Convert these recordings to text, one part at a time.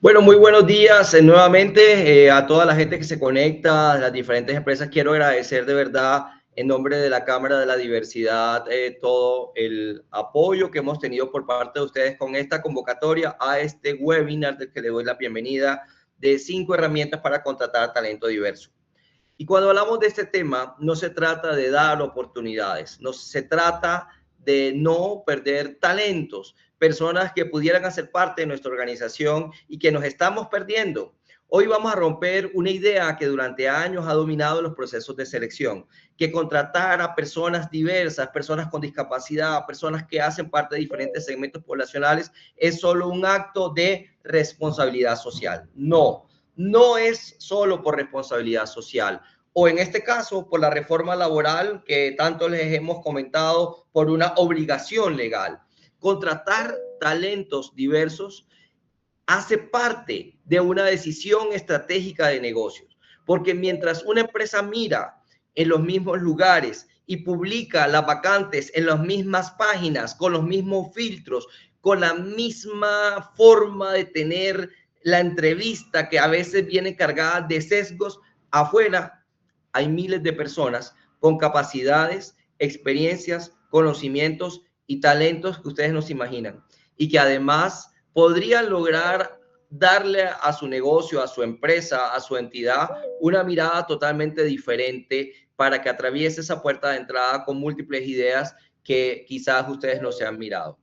Bueno, muy buenos días nuevamente a toda la gente que se conecta, de las diferentes empresas. Quiero agradecer de verdad en nombre de la Cámara de la Diversidad todo el apoyo que hemos tenido por parte de ustedes con esta convocatoria a este webinar del que le doy la bienvenida de 5 herramientas para contratar talento diverso. Y cuando hablamos de este tema, no se trata de dar oportunidades, no se trata de no perder talentos, personas que pudieran hacer parte de nuestra organización y que nos estamos perdiendo. Hoy vamos a romper una idea que durante años ha dominado los procesos de selección, que contratar a personas diversas, personas con discapacidad, personas que hacen parte de diferentes segmentos poblacionales, es solo un acto de responsabilidad social. No, no es solo por responsabilidad social, o en este caso por la reforma laboral que tanto les hemos comentado, por una obligación legal. Contratar talentos diversos hace parte de una decisión estratégica de negocios, porque mientras una empresa mira en los mismos lugares y publica las vacantes en las mismas páginas, con los mismos filtros, con la misma forma de tener la entrevista que a veces viene cargada de sesgos, afuera hay miles de personas con capacidades, experiencias, conocimientos y talentos que ustedes no se imaginan y que además podrían lograr darle a su negocio, a su empresa, a su entidad, una mirada totalmente diferente para que atraviese esa puerta de entrada con múltiples ideas que quizás ustedes no se han mirado.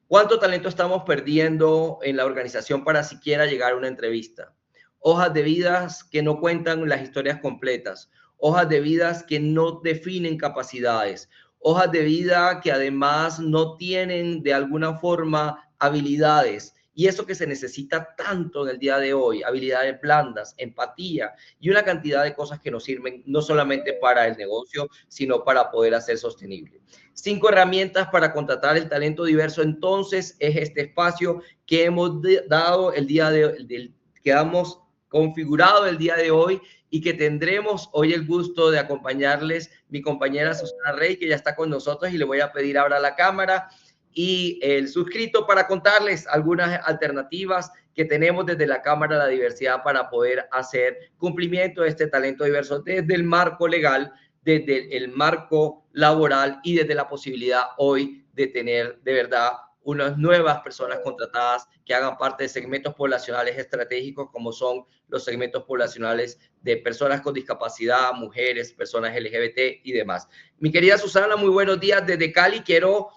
¿Cuánto talento estamos perdiendo en la organización para siquiera llegar a una entrevista? Hojas de vidas que no cuentan las historias completas, hojas de vidas que no definen capacidades, hojas de vida que además no tienen de alguna forma habilidades. Y eso que se necesita tanto en el día de hoy, habilidades blandas, empatía y una cantidad de cosas que nos sirven no solamente para el negocio, sino para poder hacer sostenible. 5 herramientas para contratar el talento diverso. Entonces, es este espacio que hemos dado el día de que hemos configurado el día de hoy y que tendremos hoy el gusto de acompañarles mi compañera Susana Rey, que ya está con nosotros y le voy a pedir ahora la cámara y el suscrito para contarles algunas alternativas que tenemos desde la Cámara de la Diversidad para poder hacer cumplimiento de este talento diverso desde el marco legal, desde el marco laboral y desde la posibilidad hoy de tener de verdad unas nuevas personas contratadas que hagan parte de segmentos poblacionales estratégicos como son los segmentos poblacionales de personas con discapacidad, mujeres, personas LGBT y demás. Mi querida Susana, muy buenos días desde Cali. Quiero,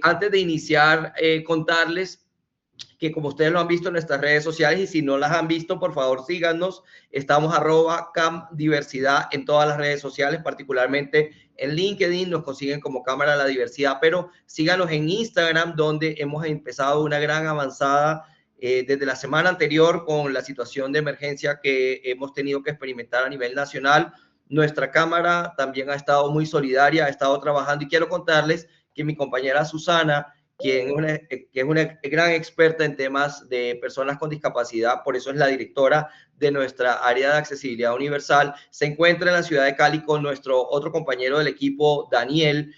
antes de iniciar, contarles que como ustedes lo han visto en nuestras redes sociales y si no las han visto, por favor síganos. Estamos @camdiversidad en todas las redes sociales, particularmente en LinkedIn nos consiguen como Cámara de la Diversidad, pero síganos en Instagram, donde hemos empezado una gran avanzada desde la semana anterior con la situación de emergencia que hemos tenido que experimentar a nivel nacional. Nuestra Cámara también ha estado muy solidaria, ha estado trabajando y quiero contarles que mi compañera Susana, que es una gran experta en temas de personas con discapacidad, por eso es la directora de nuestra área de accesibilidad universal, se encuentra en la ciudad de Cali con nuestro otro compañero del equipo, Daniel,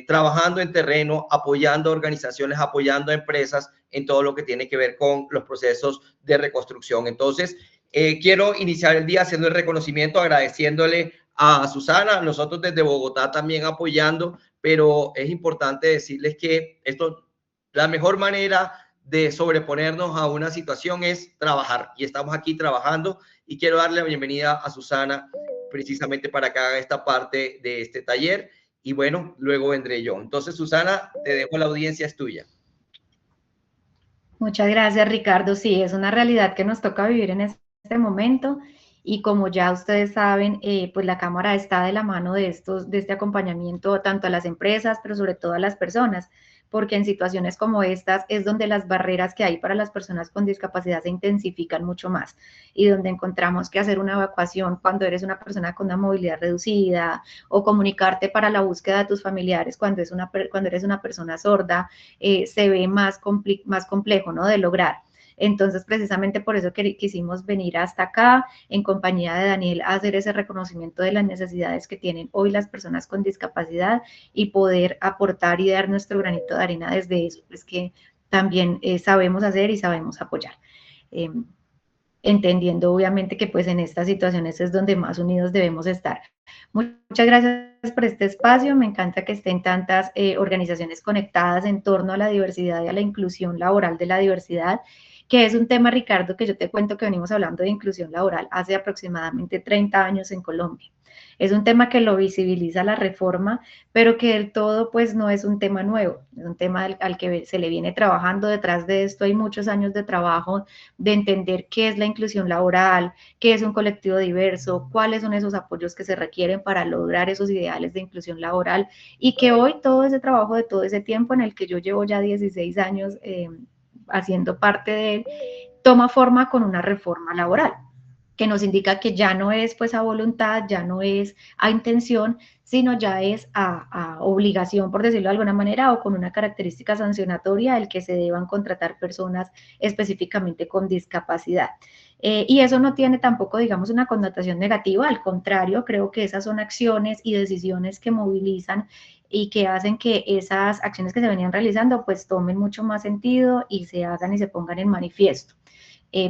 trabajando en terreno, apoyando organizaciones, apoyando a empresas en todo lo que tiene que ver con los procesos de reconstrucción. Entonces, quiero iniciar el día haciendo el reconocimiento, agradeciéndole a Susana, nosotros desde Bogotá también apoyando, pero es importante decirles que esto, la mejor manera de sobreponernos a una situación es trabajar y estamos aquí trabajando y quiero darle la bienvenida a Susana precisamente para que haga esta parte de este taller y bueno, luego vendré yo. Entonces, Susana, te dejo, la audiencia es tuya. Muchas gracias, Ricardo. Sí, es una realidad que nos toca vivir en este momento y como ya ustedes saben, pues la Cámara está de la mano de este acompañamiento tanto a las empresas, pero sobre todo a las personas, porque en situaciones como estas es donde las barreras que hay para las personas con discapacidad se intensifican mucho más y donde encontramos que hacer una evacuación cuando eres una persona con una movilidad reducida o comunicarte para la búsqueda de tus familiares cuando eres una persona sorda, se ve más complejo, ¿no? De lograr. Entonces, precisamente por eso quisimos venir hasta acá, en compañía de Daniel, a hacer ese reconocimiento de las necesidades que tienen hoy las personas con discapacidad y poder aportar y dar nuestro granito de arena desde eso, pues que también sabemos hacer y sabemos apoyar. entendiendo obviamente que pues en estas situaciones es donde más unidos debemos estar. Muchas gracias por este espacio, me encanta que estén tantas organizaciones conectadas en torno a la diversidad y a la inclusión laboral de la diversidad, que es un tema, Ricardo, que yo te cuento que venimos hablando de inclusión laboral hace aproximadamente 30 años en Colombia. Es un tema que lo visibiliza la reforma, pero que del todo pues no es un tema nuevo, es un tema al que se le viene trabajando. Detrás de esto hay muchos años de trabajo de entender qué es la inclusión laboral, qué es un colectivo diverso, cuáles son esos apoyos que se requieren para lograr esos ideales de inclusión laboral, y que hoy todo ese trabajo de todo ese tiempo en el que yo llevo ya 16 años haciendo parte de él, toma forma con una reforma laboral, que nos indica que ya no es pues a voluntad, ya no es a intención, sino ya es a obligación, por decirlo de alguna manera, o con una característica sancionatoria el que se deban contratar personas específicamente con discapacidad. Y eso no tiene tampoco, digamos, una connotación negativa, al contrario, creo que esas son acciones y decisiones que movilizan y que hacen que esas acciones que se venían realizando pues tomen mucho más sentido y se hagan y se pongan en manifiesto.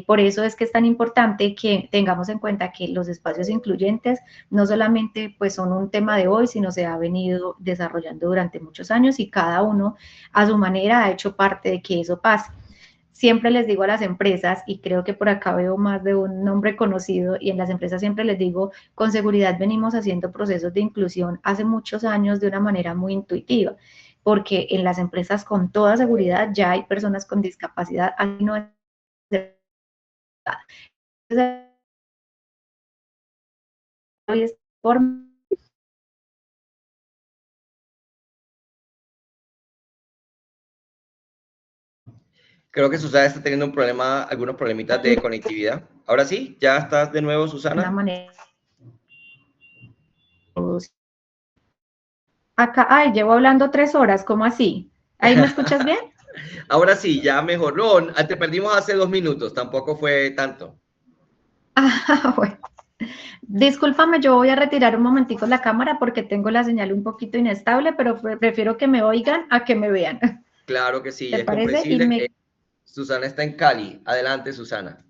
Por eso es que es tan importante que tengamos en cuenta que los espacios incluyentes no solamente pues son un tema de hoy, sino se ha venido desarrollando durante muchos años y cada uno a su manera ha hecho parte de que eso pase. Siempre les digo a las empresas, y creo que por acá veo más de un nombre conocido, y en las empresas siempre les digo, con seguridad venimos haciendo procesos de inclusión hace muchos años de una manera muy intuitiva, porque en las empresas con toda seguridad ya hay personas con discapacidad, así no es por Creo que Susana está teniendo un problema, algunos problemitas de conectividad. Ahora sí, ya estás de nuevo, una Susana. manera. Acá, ay, llevo hablando 3 horas, ¿cómo así? ¿Ahí me escuchas bien? Ahora sí, ya mejoró. Te perdimos hace 2 minutos, tampoco fue tanto. Ah, bueno. Discúlpame, yo voy a retirar un momentico la cámara porque tengo la señal un poquito inestable, pero prefiero que me oigan a que me vean. Claro que sí, ¿Te es parece? Y comprensible. me... Susana está en Cali. Adelante, Susana.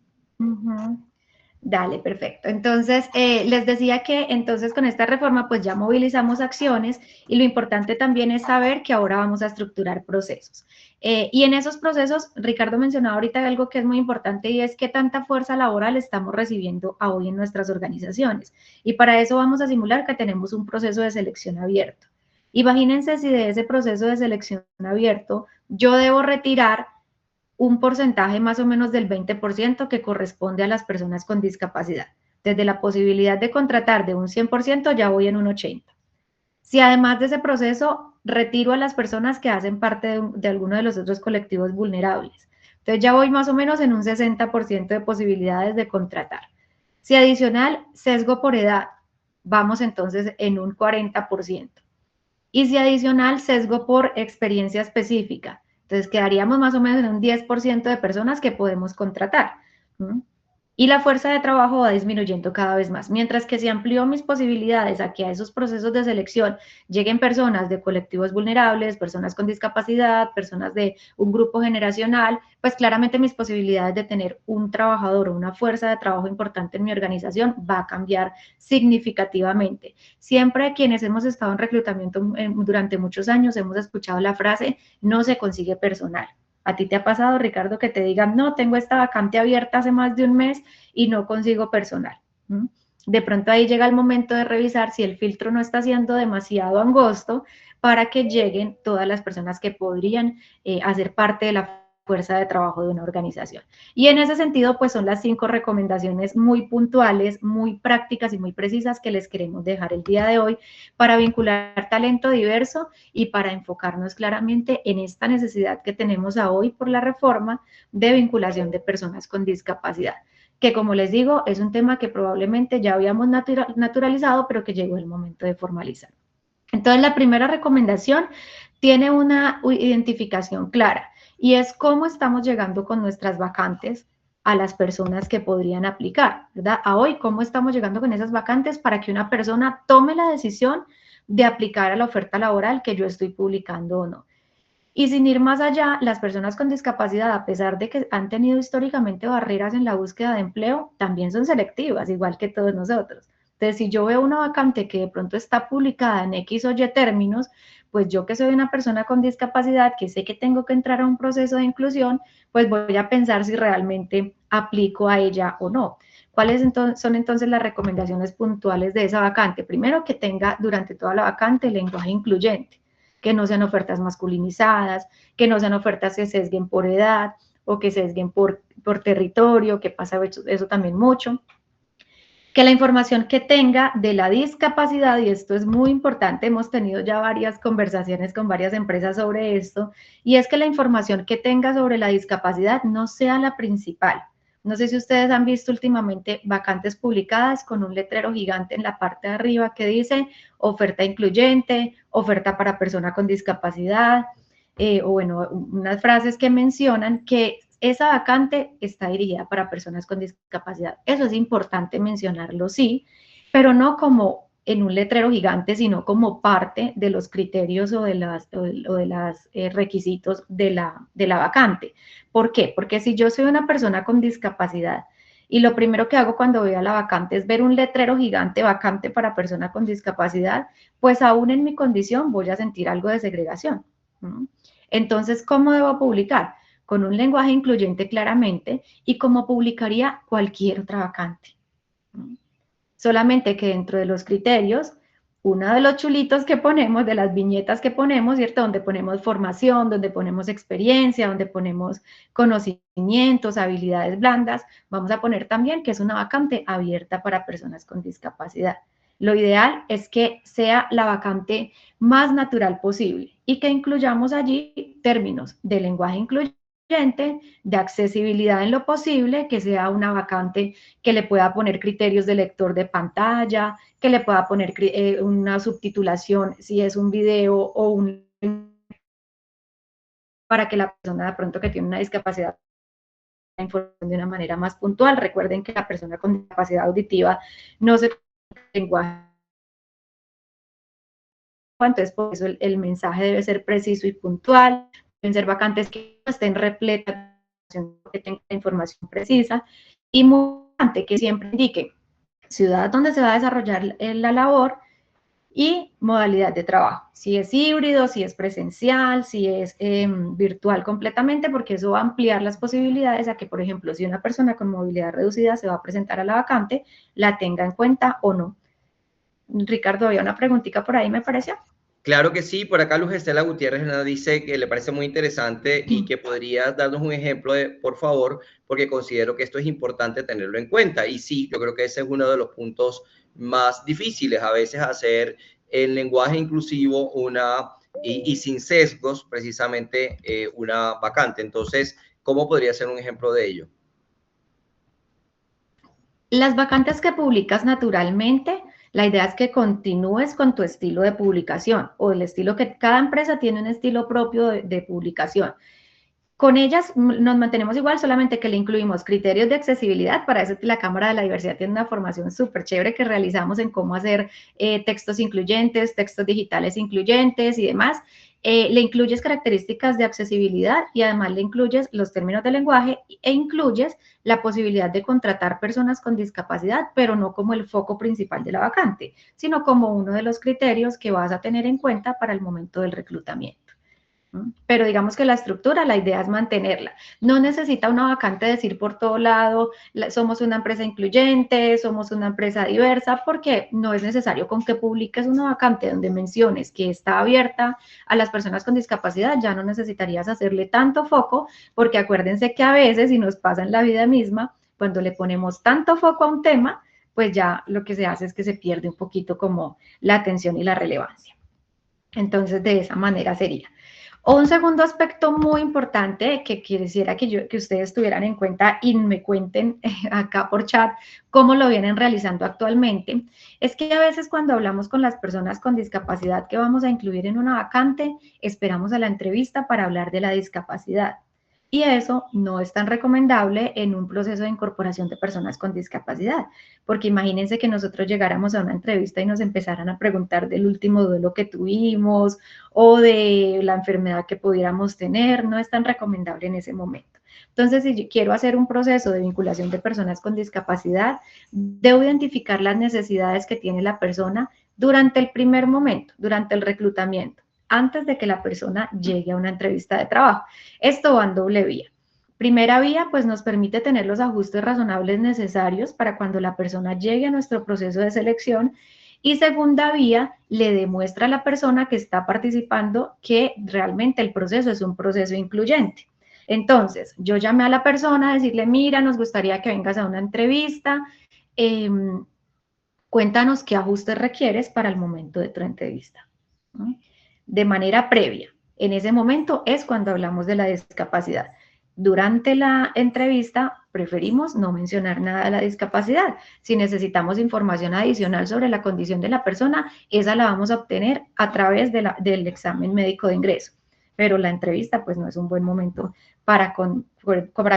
Dale, perfecto. Entonces, les decía que entonces con esta reforma pues ya movilizamos acciones y lo importante también es saber que ahora vamos a estructurar procesos. Y en esos procesos, Ricardo mencionaba ahorita algo que es muy importante y es qué tanta fuerza laboral estamos recibiendo hoy en nuestras organizaciones. Y para eso vamos a simular que tenemos un proceso de selección abierto. Imagínense si de ese proceso de selección abierto yo debo retirar un porcentaje más o menos del 20% que corresponde a las personas con discapacidad. Desde la posibilidad de contratar de un 100% ya voy en un 80%. Si además de ese proceso retiro a las personas que hacen parte de alguno de los otros colectivos vulnerables, entonces ya voy más o menos en un 60% de posibilidades de contratar. Si adicional sesgo por edad, vamos entonces en un 40%. Y si adicional sesgo por experiencia específica, entonces quedaríamos más o menos en un 10% de personas que podemos contratar. ¿Mm? Y la fuerza de trabajo va disminuyendo cada vez más. Mientras que si amplío mis posibilidades a que a esos procesos de selección lleguen personas de colectivos vulnerables, personas con discapacidad, personas de un grupo generacional, pues claramente mis posibilidades de tener un trabajador o una fuerza de trabajo importante en mi organización va a cambiar significativamente. Siempre quienes hemos estado en reclutamiento durante muchos años hemos escuchado la frase, no se consigue personal. ¿A ti te ha pasado, Ricardo, que te digan, no, tengo esta vacante abierta hace más de un mes y no consigo personal? ¿Mm? De pronto ahí llega el momento de revisar si el filtro no está siendo demasiado angosto para que lleguen todas las personas que podrían hacer parte de la fuerza de trabajo de una organización. Y en ese sentido, pues son las 5 recomendaciones muy puntuales, muy prácticas y muy precisas que les queremos dejar el día de hoy para vincular talento diverso y para enfocarnos claramente en esta necesidad que tenemos a hoy por la reforma de vinculación de personas con discapacidad, que como les digo, es un tema que probablemente ya habíamos naturalizado, pero que llegó el momento de formalizar. Entonces, la primera recomendación tiene una identificación clara y es cómo estamos llegando con nuestras vacantes a las personas que podrían aplicar, ¿verdad? A hoy, cómo estamos llegando con esas vacantes para que una persona tome la decisión de aplicar a la oferta laboral que yo estoy publicando o no. Y sin ir más allá, las personas con discapacidad, a pesar de que han tenido históricamente barreras en la búsqueda de empleo, también son selectivas, igual que todos nosotros. Entonces, si yo veo una vacante que de pronto está publicada en X o Y términos, pues yo que soy una persona con discapacidad, que sé que tengo que entrar a un proceso de inclusión, pues voy a pensar si realmente aplico a ella o no. ¿Cuáles son entonces las recomendaciones puntuales de esa vacante? Primero, que tenga durante toda la vacante lenguaje incluyente, que no sean ofertas masculinizadas, que no sean ofertas que sesguen por edad o que sesguen por territorio, que pasa eso también mucho. Que la información que tenga de la discapacidad, y esto es muy importante, hemos tenido ya varias conversaciones con varias empresas sobre esto, y es que la información que tenga sobre la discapacidad no sea la principal. No sé si ustedes han visto últimamente vacantes publicadas con un letrero gigante en la parte de arriba que dice oferta incluyente, oferta para persona con discapacidad, o bueno, unas frases que mencionan que esa vacante está dirigida para personas con discapacidad. Eso es importante mencionarlo, sí, pero no como en un letrero gigante, sino como parte de los criterios o de los requisitos de la vacante. ¿Por qué? Porque si yo soy una persona con discapacidad y lo primero que hago cuando voy a la vacante es ver un letrero gigante vacante para persona con discapacidad, pues aún en mi condición voy a sentir algo de segregación. Entonces, ¿cómo debo publicar? Con un lenguaje incluyente claramente y como publicaría cualquier otra vacante. Solamente que dentro de los criterios, uno de los chulitos que ponemos, de las viñetas que ponemos, ¿cierto? Donde ponemos formación, donde ponemos experiencia, donde ponemos conocimientos, habilidades blandas, vamos a poner también que es una vacante abierta para personas con discapacidad. Lo ideal es que sea la vacante más natural posible y que incluyamos allí términos de lenguaje incluyente, de accesibilidad en lo posible, que sea una vacante que le pueda poner criterios de lector de pantalla, que le pueda poner una subtitulación si es un video o un para que la persona de pronto que tiene una discapacidad la información de una manera más puntual. Recuerden que la persona con discapacidad auditiva no se lenguaje, entonces por eso el mensaje debe ser preciso y puntual. Deben ser vacantes que estén repletas, que tengan información precisa y muy importante que siempre indique ciudad donde se va a desarrollar la labor y modalidad de trabajo, si es híbrido, si es presencial, si es virtual completamente, porque eso va a ampliar las posibilidades a que, por ejemplo, si una persona con movilidad reducida se va a presentar a la vacante, la tenga en cuenta o no. Ricardo, había una preguntita por ahí, me pareció. Claro que sí, por acá Luz Estela Gutiérrez nos dice que le parece muy interesante y que podrías darnos un ejemplo, por favor, porque considero que esto es importante tenerlo en cuenta. Y sí, yo creo que ese es uno de los puntos más difíciles, a veces hacer el lenguaje inclusivo y sin sesgos, precisamente una vacante. Entonces, ¿cómo podría ser un ejemplo de ello? Las vacantes que publicas naturalmente, la idea es que continúes con tu estilo de publicación o el estilo que cada empresa tiene un estilo propio de publicación. Con ellas nos mantenemos igual, solamente que le incluimos criterios de accesibilidad. Para eso la Cámara de la Diversidad tiene una formación súper chévere que realizamos en cómo hacer textos incluyentes, textos digitales incluyentes y demás. Le incluyes características de accesibilidad y además le incluyes los términos de lenguaje e incluyes la posibilidad de contratar personas con discapacidad, pero no como el foco principal de la vacante, sino como uno de los criterios que vas a tener en cuenta para el momento del reclutamiento. Pero digamos que la estructura, la idea es mantenerla. No necesita una vacante decir por todo lado, somos una empresa incluyente, somos una empresa diversa, porque no es necesario. Con que publiques una vacante donde menciones que está abierta a las personas con discapacidad, ya no necesitarías hacerle tanto foco, porque acuérdense que a veces, y nos pasa en la vida misma, cuando le ponemos tanto foco a un tema, pues ya lo que se hace es que se pierde un poquito como la atención y la relevancia. Entonces, de esa manera sería. O un segundo aspecto muy importante que quisiera que ustedes tuvieran en cuenta y me cuenten acá por chat cómo lo vienen realizando actualmente, es que a veces cuando hablamos con las personas con discapacidad que vamos a incluir en una vacante, esperamos a la entrevista para hablar de la discapacidad. Y eso no es tan recomendable en un proceso de incorporación de personas con discapacidad, porque imagínense que nosotros llegáramos a una entrevista y nos empezaran a preguntar del último duelo que tuvimos o de la enfermedad que pudiéramos tener, no es tan recomendable en ese momento. Entonces, si yo quiero hacer un proceso de vinculación de personas con discapacidad, debo identificar las necesidades que tiene la persona durante el primer momento, durante el reclutamiento, antes de que la persona llegue a una entrevista de trabajo. Esto va en doble vía. Primera vía, pues nos permite tener los ajustes razonables necesarios para cuando la persona llegue a nuestro proceso de selección. Y segunda vía, le demuestra a la persona que está participando que realmente el proceso es un proceso incluyente. Entonces, yo llamé a la persona a decirle, mira, nos gustaría que vengas a una entrevista, eh, cuéntanos qué ajustes requieres para el momento de tu entrevista. ¿No? De manera previa. En ese momento es cuando hablamos de la discapacidad. Durante la entrevista preferimos no mencionar nada de la discapacidad. Si necesitamos información adicional sobre la condición de la persona, esa la vamos a obtener a través del examen médico de ingreso. Pero la entrevista pues no es un buen momento para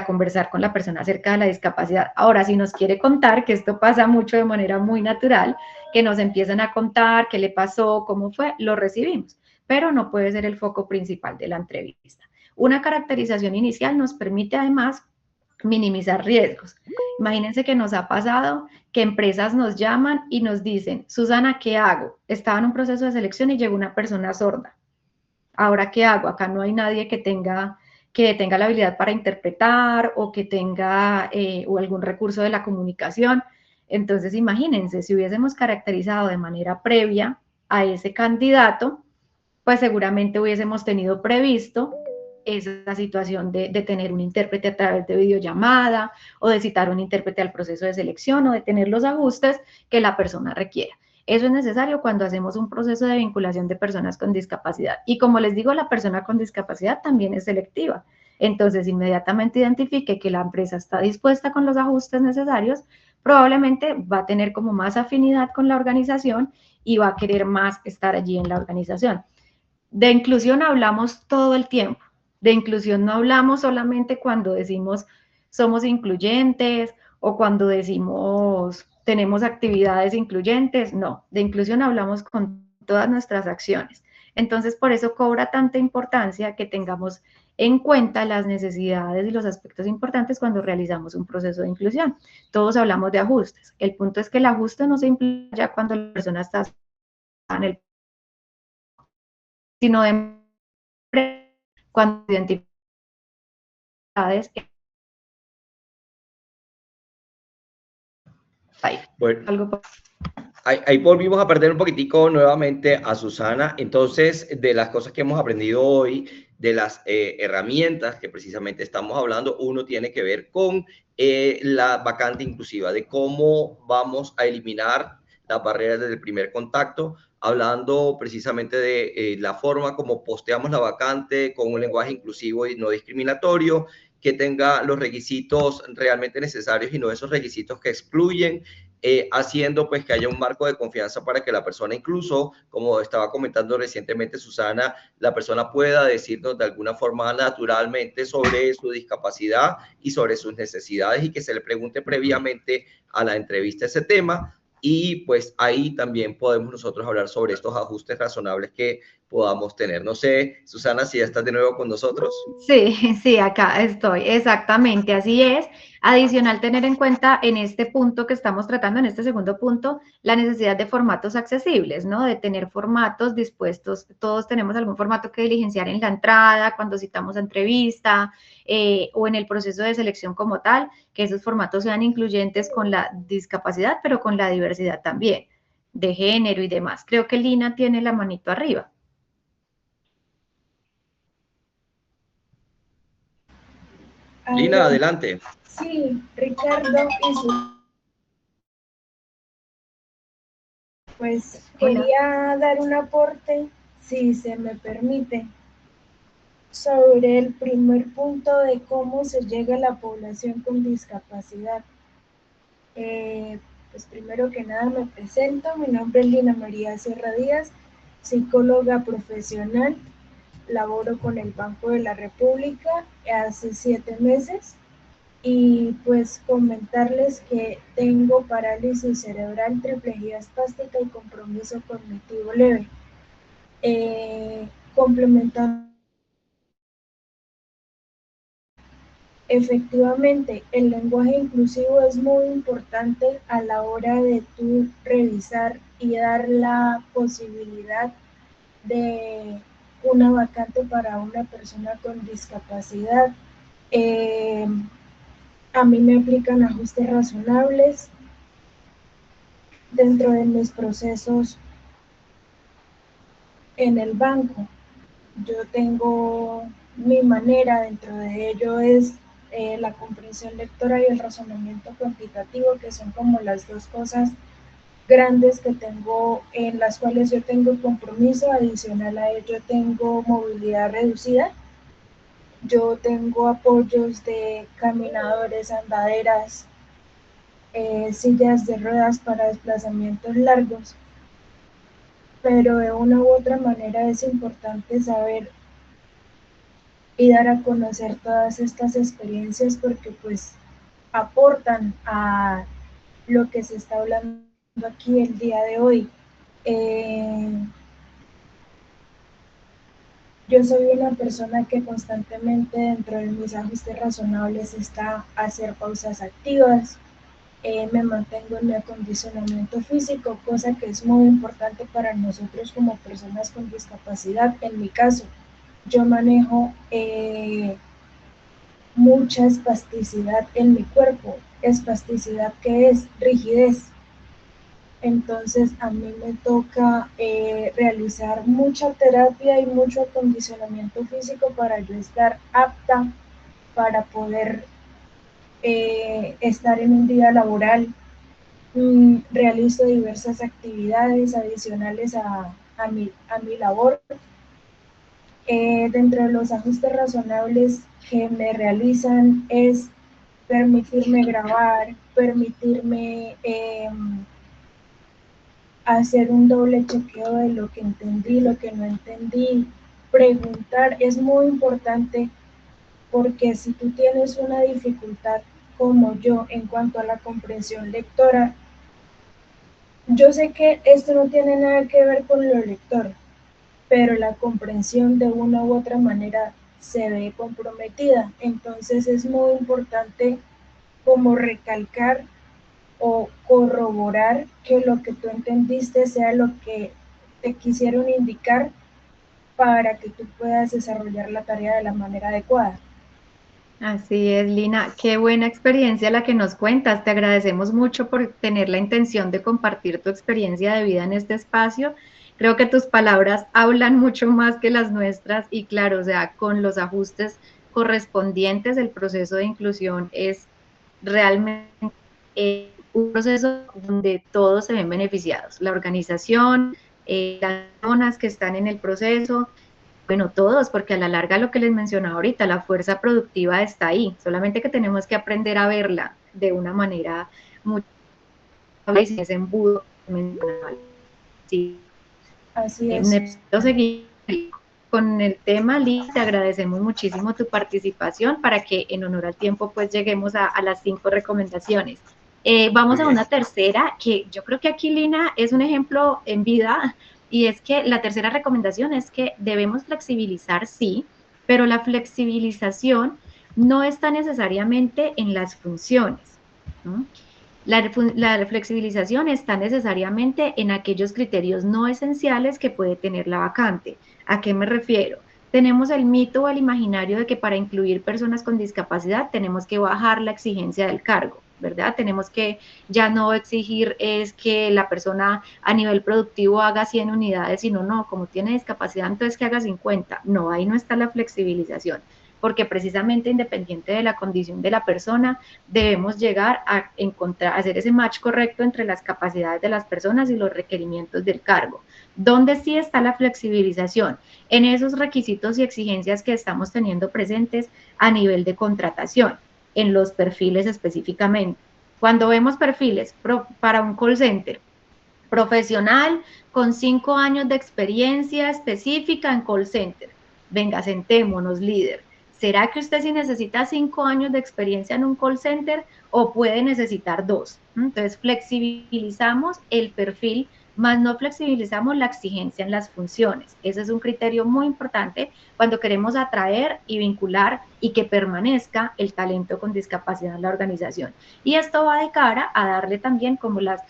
conversar con la persona acerca de la discapacidad. Ahora, si nos quiere contar, que esto pasa mucho de manera muy natural, que nos empiezan a contar qué le pasó, cómo fue, lo recibimos, pero no puede ser el foco principal de la entrevista. Una caracterización inicial nos permite además minimizar riesgos. Imagínense que nos ha pasado que empresas nos llaman y nos dicen, Susana, ¿qué hago? Estaba en un proceso de selección y llegó una persona sorda. Ahora, ¿qué hago? Acá no hay nadie que tenga la habilidad para interpretar o que tenga o algún recurso de la comunicación. Entonces, imagínense, si hubiésemos caracterizado de manera previa a ese candidato, pues seguramente hubiésemos tenido previsto esa situación de tener un intérprete a través de videollamada o de citar un intérprete al proceso de selección o de tener los ajustes que la persona requiera. Eso es necesario cuando hacemos un proceso de vinculación de personas con discapacidad. Y como les digo, la persona con discapacidad también es selectiva. Entonces, inmediatamente identifique que la empresa está dispuesta con los ajustes necesarios, probablemente va a tener como más afinidad con la organización y va a querer más estar allí en la organización. De inclusión hablamos todo el tiempo. De inclusión no hablamos solamente cuando decimos somos incluyentes o cuando decimos tenemos actividades incluyentes. No, de inclusión hablamos con todas nuestras acciones. Entonces, por eso cobra tanta importancia que tengamos en cuenta las necesidades y los aspectos importantes cuando realizamos un proceso de inclusión. Todos hablamos de ajustes. El punto es que el ajuste no se implica ya cuando la persona está en el, sino de cuando identificamos Bueno, algo. ahí volvimos a perder un poquitico nuevamente a Susana. Entonces, de las cosas que hemos aprendido hoy, de las herramientas que precisamente estamos hablando, uno tiene que ver con la vacante inclusiva, de cómo vamos a eliminar las barreras desde el primer contacto, hablando precisamente de la forma como posteamos la vacante con un lenguaje inclusivo y no discriminatorio, que tenga los requisitos realmente necesarios y no esos requisitos que excluyen, haciendo pues que haya un marco de confianza para que la persona, incluso como estaba comentando recientemente Susana, la persona pueda decirnos de alguna forma naturalmente sobre su discapacidad y sobre sus necesidades, y que se le pregunte previamente a la entrevista ese tema. Y pues ahí también podemos nosotros hablar sobre estos ajustes razonables que podamos tener. No sé, Susana, si ya estás de nuevo con nosotros. Sí, sí, acá estoy, exactamente, así es. Adicional, tener en cuenta en este punto que estamos tratando, en este segundo punto, la necesidad de formatos accesibles, ¿no? De tener formatos dispuestos. Todos tenemos algún formato que diligenciar en la entrada, cuando citamos a entrevista o en el proceso de selección como tal, que esos formatos sean incluyentes con la discapacidad, pero con la diversidad también, de género y demás. Creo que Lina tiene la manito arriba. Lina, adelante. Sí, Ricardo y su... Pues Hola. quería dar un aporte, si se me permite, sobre el primer punto de cómo se llega a la población con discapacidad. Pues primero que nada me presento, mi nombre es Lina María Sierra Díaz, psicóloga profesional. laboro con el Banco de la República hace 7 meses y pues comentarles que tengo parálisis cerebral, triplegia espástica y compromiso cognitivo leve. Complementando, efectivamente, el lenguaje inclusivo es muy importante a la hora de tú revisar y dar la posibilidad de una vacante para una persona con discapacidad. A mí me aplican ajustes razonables dentro de mis procesos en el banco. Yo tengo mi manera, dentro de ello es la comprensión lectora y el razonamiento cuantitativo, que son como las dos cosas grandes que tengo, en las cuales yo tengo compromiso. Adicional a ello tengo movilidad reducida. Yo tengo apoyos de caminadores, andaderas, sillas de ruedas para desplazamientos largos, pero de una u otra manera es importante saber y dar a conocer todas estas experiencias porque pues aportan a lo que se está hablando aquí el día de hoy. Yo soy una persona que constantemente dentro de mis ajustes razonables está hacer pausas activas, me mantengo en mi acondicionamiento físico, cosa que es muy importante para nosotros como personas con discapacidad. En mi caso, yo manejo mucha espasticidad en mi cuerpo. Espasticidad, que es rigidez. Entonces a mí me toca realizar mucha terapia y mucho acondicionamiento físico para yo estar apta para poder estar en un día laboral. Realizo diversas actividades adicionales a mi labor. Dentro de los ajustes razonables que me realizan es permitirme grabar, permitirme hacer un doble chequeo de lo que entendí, lo que no entendí. Preguntar es muy importante porque si tú tienes una dificultad como yo en cuanto a la comprensión lectora, yo sé que esto no tiene nada que ver con lo lector, pero la comprensión de una u otra manera se ve comprometida. Entonces es muy importante como recalcar o corroborar que lo que tú entendiste sea lo que te quisieron indicar para que tú puedas desarrollar la tarea de la manera adecuada. Así es, Lina, qué buena experiencia la que nos cuentas. Te agradecemos mucho por tener la intención de compartir tu experiencia de vida en este espacio. Creo que tus palabras hablan mucho más que las nuestras y claro, o sea, con los ajustes correspondientes, el proceso de inclusión es realmente un proceso donde todos se ven beneficiados, la organización, las personas que están en el proceso, bueno, todos, porque a la larga lo que les mencionaba ahorita, la fuerza productiva está ahí, solamente que tenemos que aprender a verla de una manera mucho más ese embudo mencional. Sí. Así es. Necesito seguir con el tema, Liz, te agradecemos muchísimo tu participación para que en honor al tiempo pues lleguemos a las 5 recomendaciones. Vamos a una tercera, que yo creo que aquí Lina es un ejemplo en vida, y es que la tercera recomendación es que debemos flexibilizar, sí, pero la flexibilización no está necesariamente en las funciones, ¿no? La flexibilización está necesariamente en aquellos criterios no esenciales que puede tener la vacante. ¿A qué me refiero? Tenemos el mito o el imaginario de que para incluir personas con discapacidad tenemos que bajar la exigencia del cargo, ¿verdad? Tenemos que ya no exigir es que la persona a nivel productivo haga 100 unidades, sino no, como tiene discapacidad, entonces que haga 50. No, ahí no está la flexibilización, porque precisamente independiente de la condición de la persona, debemos llegar a encontrar, a hacer ese match correcto entre las capacidades de las personas y los requerimientos del cargo. ¿Dónde sí está la flexibilización? En esos requisitos y exigencias que estamos teniendo presentes a nivel de contratación, en los perfiles específicamente. Cuando vemos perfiles para un call center, profesional con 5 años de experiencia específica en call center, venga, sentémonos, líder. ¿Será que usted sí necesita 5 años de experiencia en un call center o puede necesitar 2? Entonces, flexibilizamos el perfil, más no flexibilizamos la exigencia en las funciones. Ese es un criterio muy importante cuando queremos atraer y vincular y que permanezca el talento con discapacidad en la organización. Y esto va de cara a darle también como las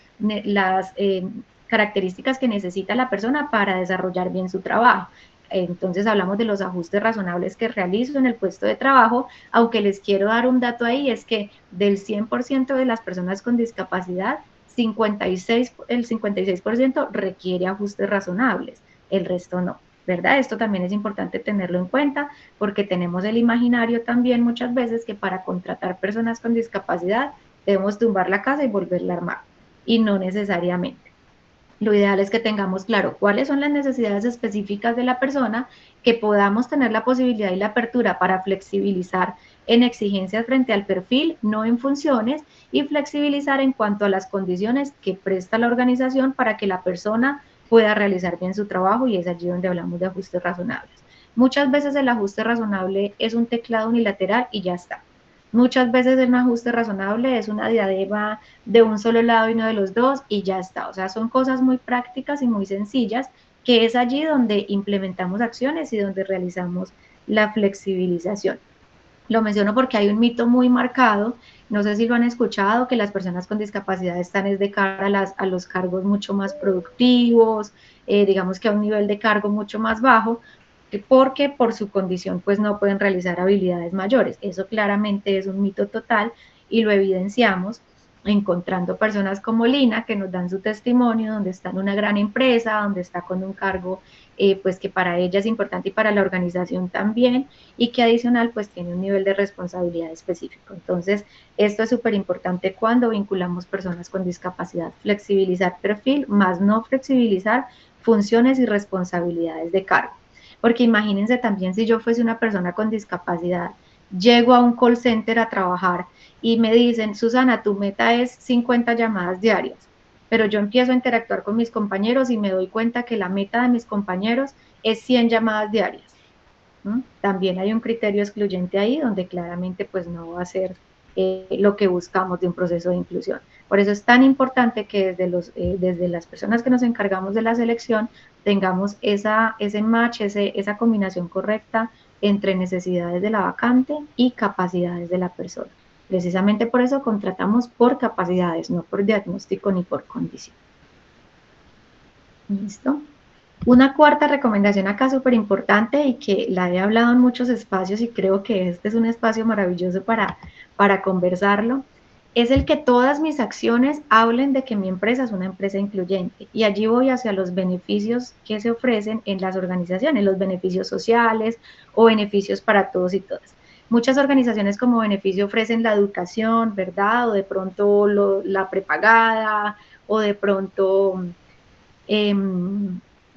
características que necesita la persona para desarrollar bien su trabajo. Entonces hablamos de los ajustes razonables que realizo en el puesto de trabajo, aunque les quiero dar un dato ahí, es que del 100% de las personas con discapacidad, el 56% requiere ajustes razonables, el resto no, ¿verdad? Esto también es importante tenerlo en cuenta porque tenemos el imaginario también muchas veces que para contratar personas con discapacidad debemos tumbar la casa y volverla a armar, y no necesariamente. Lo ideal es que tengamos claro cuáles son las necesidades específicas de la persona, que podamos tener la posibilidad y la apertura para flexibilizar en exigencias frente al perfil, no en funciones, y flexibilizar en cuanto a las condiciones que presta la organización para que la persona pueda realizar bien su trabajo, y es allí donde hablamos de ajustes razonables. Muchas veces el ajuste razonable es un teclado unilateral y ya está. Muchas veces un ajuste razonable es una diadema de un solo lado y no de los dos y ya está. O sea, son cosas muy prácticas y muy sencillas, que es allí donde implementamos acciones y donde realizamos la flexibilización. Lo menciono porque hay un mito muy marcado, no sé si lo han escuchado, que las personas con discapacidad están es de cara a los cargos mucho más productivos, digamos que a un nivel de cargo mucho más bajo, porque por su condición pues no pueden realizar habilidades mayores. Eso claramente es un mito total y lo evidenciamos encontrando personas como Lina, que nos dan su testimonio, donde está en una gran empresa, donde está con un cargo pues que para ella es importante y para la organización también, y que adicional pues tiene un nivel de responsabilidad específico. Entonces, esto es súper importante cuando vinculamos personas con discapacidad, flexibilizar perfil, más no flexibilizar funciones y responsabilidades de cargo. Porque imagínense también si yo fuese una persona con discapacidad, llego a un call center a trabajar y me dicen, Susana, tu meta es 50 llamadas diarias, pero yo empiezo a interactuar con mis compañeros y me doy cuenta que la meta de mis compañeros es 100 llamadas diarias. También hay un criterio excluyente ahí donde claramente pues no va a ser lo que buscamos de un proceso de inclusión. Por eso es tan importante que desde las personas que nos encargamos de la selección tengamos ese match, esa combinación correcta entre necesidades de la vacante y capacidades de la persona. Precisamente por eso contratamos por capacidades, no por diagnóstico ni por condición. ¿Listo? Una cuarta recomendación acá súper importante y que la he hablado en muchos espacios y creo que este es un espacio maravilloso para conversarlo, es el que todas mis acciones hablen de que mi empresa es una empresa incluyente, y allí voy hacia los beneficios que se ofrecen en las organizaciones, los beneficios sociales o beneficios para todos y todas. Muchas organizaciones como beneficio ofrecen la educación, ¿verdad? O de pronto la prepagada, o de pronto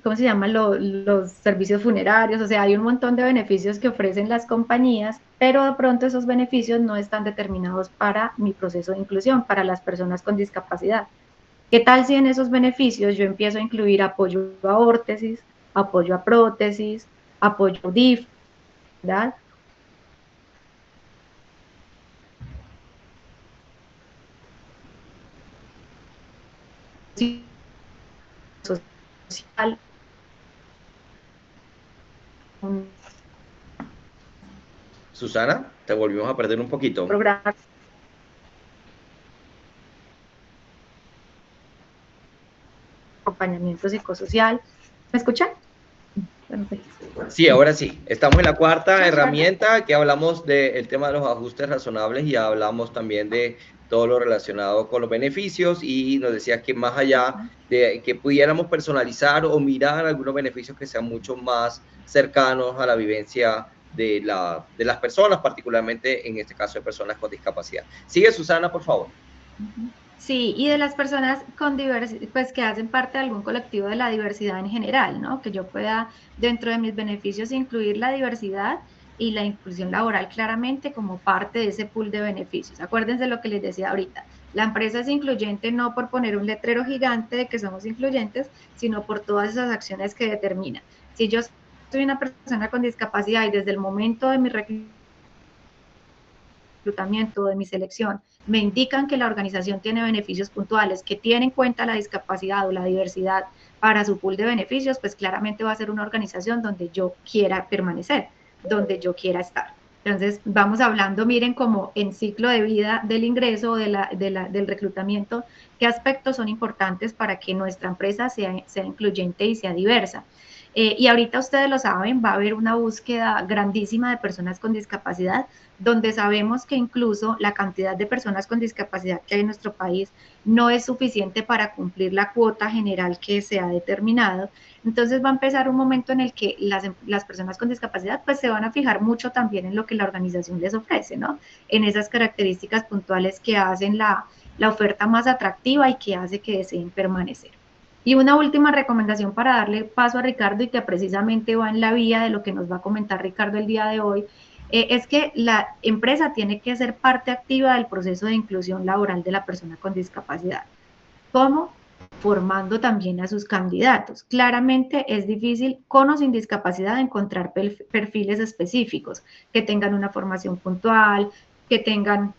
¿cómo se llaman? Los servicios funerarios. O sea, hay un montón de beneficios que ofrecen las compañías, pero de pronto esos beneficios no están determinados para mi proceso de inclusión, para las personas con discapacidad. ¿Qué tal si en esos beneficios yo empiezo a incluir apoyo a órtesis, apoyo a prótesis, apoyo a DIF, ¿verdad? Social, un Susana, te volvimos a perder un poquito. programa de acompañamiento psicosocial. ¿Me escuchan? Perfecto. Sí, ahora sí. Estamos en la cuarta Ah, ya. herramienta, que hablamos del tema de los ajustes razonables y hablamos también de todo lo relacionado con los beneficios, y nos decías que más allá de que pudiéramos personalizar o mirar algunos beneficios que sean mucho más cercanos a la vivencia de las personas, particularmente en este caso de personas con discapacidad. Sigue, Susana, por favor. Sí, y de las personas con diversidad, pues que hacen parte de algún colectivo de la diversidad en general, ¿no? Que yo pueda, dentro de mis beneficios, incluir la diversidad y la inclusión laboral claramente como parte de ese pool de beneficios. Acuérdense lo que les decía ahorita. La empresa es incluyente no por poner un letrero gigante de que somos incluyentes, sino por todas esas acciones que determina. Si yo soy una persona con discapacidad y desde el momento de mi reclutamiento, de mi selección, me indican que la organización tiene beneficios puntuales, que tiene en cuenta la discapacidad o la diversidad para su pool de beneficios, pues claramente va a ser una organización donde yo quiera permanecer, donde yo quiera estar. Entonces, vamos hablando, miren, como en ciclo de vida del ingreso, del reclutamiento, qué aspectos son importantes para que nuestra empresa sea incluyente y sea diversa. Y ahorita ustedes lo saben, va a haber una búsqueda grandísima de personas con discapacidad, donde sabemos que incluso la cantidad de personas con discapacidad que hay en nuestro país no es suficiente para cumplir la cuota general que se ha determinado. Entonces va a empezar un momento en el que las personas con discapacidad pues se van a fijar mucho también en lo que la organización les ofrece, ¿no? En esas características puntuales que hacen la oferta más atractiva y que hace que deseen permanecer. Y una última recomendación para darle paso a Ricardo y que precisamente va en la vía de lo que nos va a comentar Ricardo el día de hoy, es que la empresa tiene que ser parte activa del proceso de inclusión laboral de la persona con discapacidad. ¿Cómo? Formando también a sus candidatos. Claramente es difícil con o sin discapacidad encontrar perfiles específicos que tengan una formación puntual, que tengan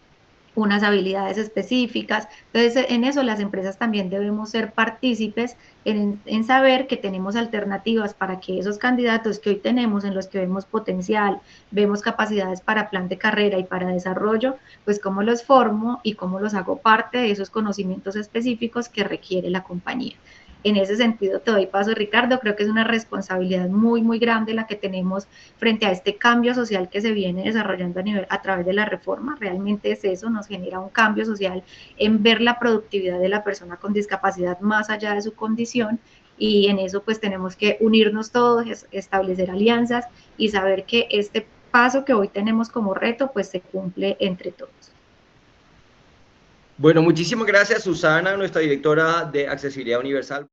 unas habilidades específicas. Entonces, en eso las empresas también debemos ser partícipes en saber que tenemos alternativas para que esos candidatos que hoy tenemos, en los que vemos potencial, vemos capacidades para plan de carrera y para desarrollo, pues cómo los formo y cómo los hago parte de esos conocimientos específicos que requiere la compañía. En ese sentido, te doy paso, Ricardo. Creo que es una responsabilidad muy, muy grande la que tenemos frente a este cambio social que se viene desarrollando a través de la reforma. Realmente es eso, nos genera un cambio social en ver la productividad de la persona con discapacidad más allá de su condición, y en eso pues tenemos que unirnos todos, establecer alianzas y saber que este paso que hoy tenemos como reto pues se cumple entre todos. Bueno, muchísimas gracias, Susana, nuestra directora de Accesibilidad Universal.